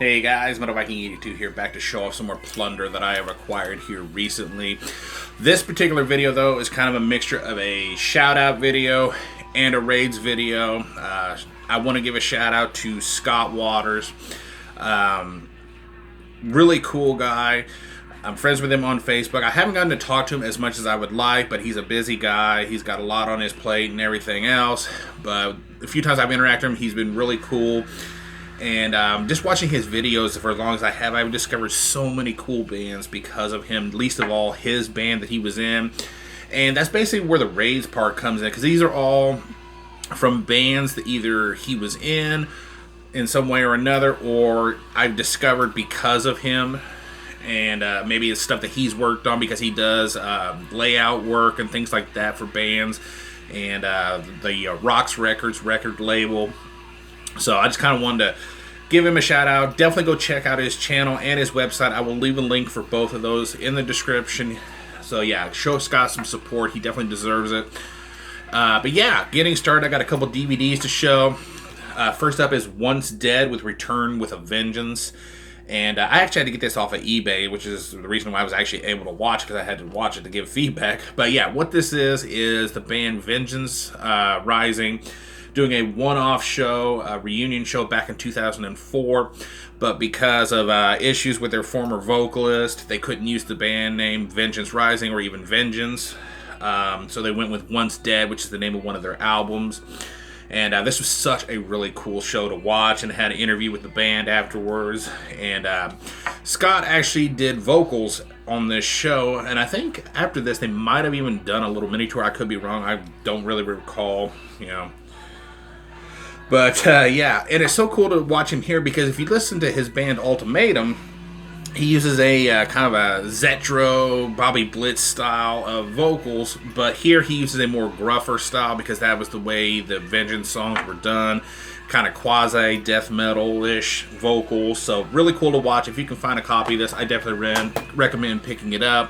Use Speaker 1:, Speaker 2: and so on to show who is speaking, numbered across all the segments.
Speaker 1: Hey guys, Viking 82 here, back to show off some more plunder that I have acquired here recently. This particular video though is kind of a mixture of a shout out video and a raids video. I want to give a shout out to Scott Waters. Really cool guy. I'm friends with him on Facebook. I haven't gotten to talk to him as much as I would like, but he's a busy guy. He's got a lot on his plate and everything else. But a few times I've interacted with him, he's been really cool. And just watching his videos for as long as I have, I've discovered so many cool bands because of him, least of all his band that he was in. And that's basically where the raids part comes in, because these are all from bands that either he was in some way or another, or I've discovered because of him. And maybe it's stuff that he's worked on because he does layout work and things like that for bands. And the Roxx record label. So I just kind of wanted to give him a shout out. Definitely go check out his channel and his website. I will leave a link for both of those in the description. So yeah, show Scott some support. He definitely deserves it. But yeah, getting started, I got a couple DVDs to show. First up is Once Dead with Return with a Vengeance. And I actually had to get this off of eBay, which is the reason why I was actually able to watch, because I had to watch it to give feedback. But yeah, what this is the band Vengeance Rising doing a one-off show, a reunion show back in 2004, but because of issues with their former vocalist, they couldn't use the band name Vengeance Rising or even Vengeance, so they went with Once Dead, which is the name of one of their albums. And this was such a really cool show to watch, and had an interview with the band afterwards. And Scott actually did vocals on this show, and I think after this they might have even done a little mini tour. I could be wrong, I don't really recall, But yeah, and it's so cool to watch him here, because if you listen to his band Ultimatum, he uses a kind of a Zetro, Bobby Blitz style of vocals, but here he uses a more gruffer style because that was the way the Vengeance songs were done, kind of quasi death metal-ish vocals. So really cool to watch. If you can find a copy of this, I definitely recommend picking it up.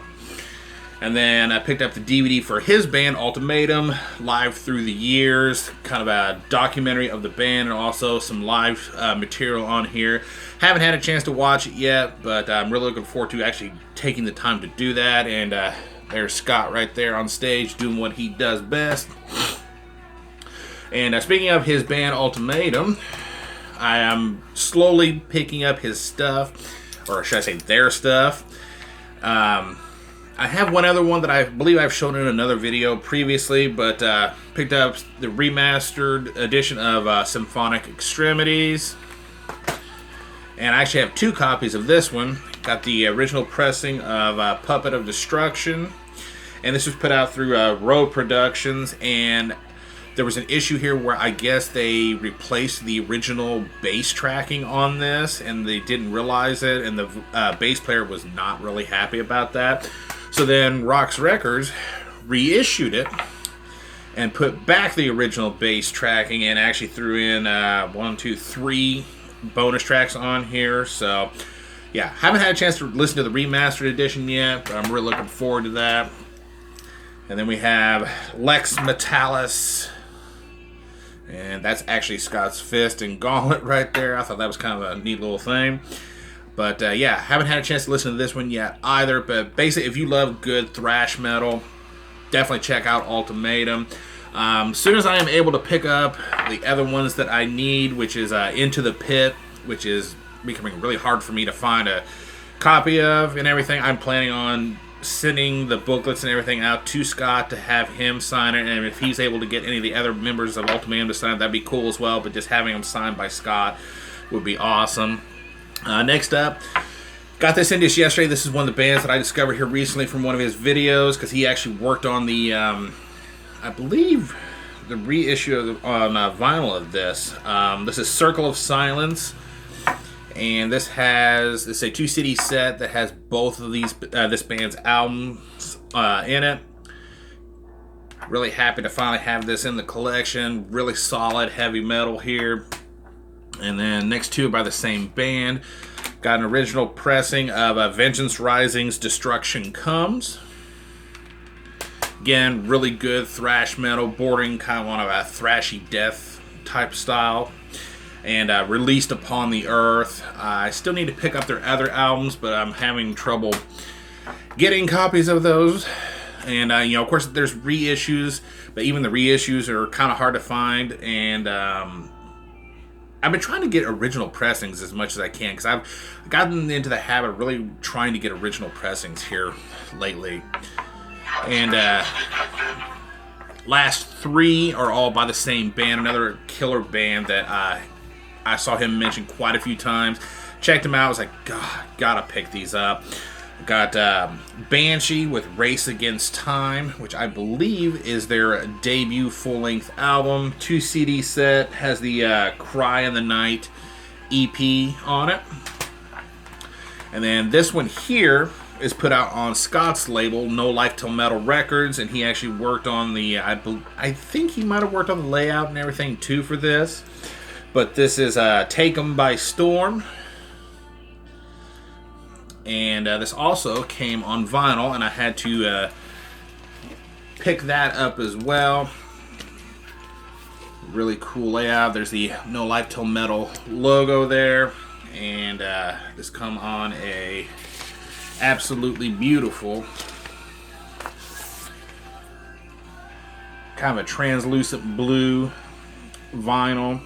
Speaker 1: And then I picked up the DVD for his band, Ultimatum, Live Through the Years, kind of a documentary of the band, and also some live material on here. Haven't had a chance to watch it yet, but I'm really looking forward to actually taking the time to do that. And there's Scott right there on stage doing what he does best. And speaking of his band, Ultimatum, I am slowly picking up his stuff, or should I say their stuff. I have one other one that I believe I've shown in another video previously, but picked up the remastered edition of Symphonic Extremities. And I actually have two copies of this one. Got the original pressing of Puppet of Destruction. And this was put out through Row Productions. And there was an issue here where I guess they replaced the original bass tracking on this, and they didn't realize it, and the bass player was not really happy about that. So then Roxx Records reissued it and put back the original bass tracking, and actually threw in 3 bonus tracks on here. So yeah, haven't had a chance to listen to the remastered edition yet, but I'm really looking forward to that. And then we have Lex Metalis, and that's actually Scott's Fist and Gauntlet right there. I thought that was kind of a neat little thing. But yeah, haven't had a chance to listen to this one yet either. But basically, if you love good thrash metal, definitely check out Ultimatum. As soon as I am able to pick up the other ones that I need, which is Into the Pit, which is becoming really hard for me to find a copy of and everything, I'm planning on sending the booklets and everything out to Scott to have him sign it. And if he's able to get any of the other members of Ultimatum to sign it, that'd be cool as well. But just having them signed by Scott would be awesome. Next up, got this in just yesterday. This is one of the bands that I discovered here recently from one of his videos, because he actually worked on the, I believe, the reissue on vinyl of this. This is Circle of Silence, and this has, it's a 2-CD set that has both of these this band's albums in it. Really happy to finally have this in the collection. Really solid heavy metal here. And then next two by the same band. Got an original pressing of Vengeance Rising's Destruction Comes. Again, really good thrash metal, bordering kind of on a thrashy death type style. and Released Upon the Earth. I still need to pick up their other albums, but I'm having trouble getting copies of those. And, you know, of course, there's reissues, but even the reissues are kind of hard to find. And I've been trying to get original pressings as much as I can, because I've gotten into the habit of really trying to get original pressings here lately. And last three are all by the same band, another killer band that I saw him mention quite a few times. Checked him out, I was like, God, gotta pick these up. Got Banshee with Race Against Time, which I believe is their debut full-length album. 2 CD set, has the Cry in the Night EP on it. And then this one here is put out on Scott's label, No Life Till Metal Records, and he actually worked on the, I think he might have worked on the layout and everything too for this. But this is Take 'Em By Storm. And this also came on vinyl, and I had to pick that up as well. Really cool layout. There's the No Life Till Metal logo there, and this come on a absolutely beautiful kind of a translucent blue vinyl.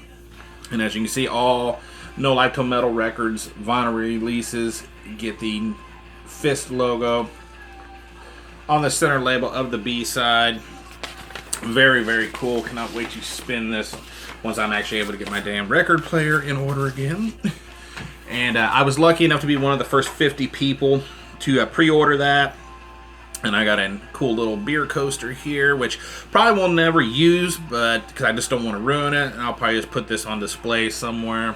Speaker 1: And as you can see, all No Life Till Metal Records vinyl releases get the fist logo on the center label of the B-side. Very, very cool. Cannot wait to spin this once I'm actually able to get my damn record player in order again. And I was lucky enough to be one of the first 50 people to pre-order that. And I got a cool little beer coaster here, which probably will never use, but because I just don't want to ruin it. And I'll probably just put this on display somewhere.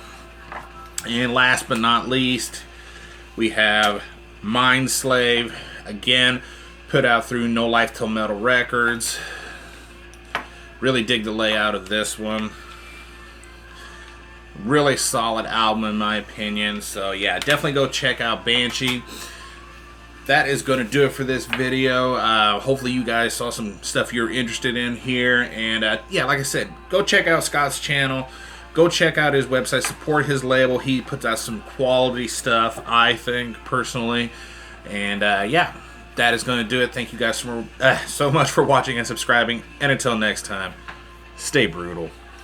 Speaker 1: And last but not least, we have Mind Slave, again, put out through No Life Till Metal Records. Really dig the layout of this one. Really solid album in my opinion. So yeah, definitely go check out Banshee. That is going to do it for this video. Hopefully you guys saw some stuff you're interested in here. And yeah, like I said, go check out Scott's channel. Go check out his website, support his label. He puts out some quality stuff, I think, personally. And yeah, that is going to do it. Thank you guys so much for watching and subscribing. And until next time, stay brutal.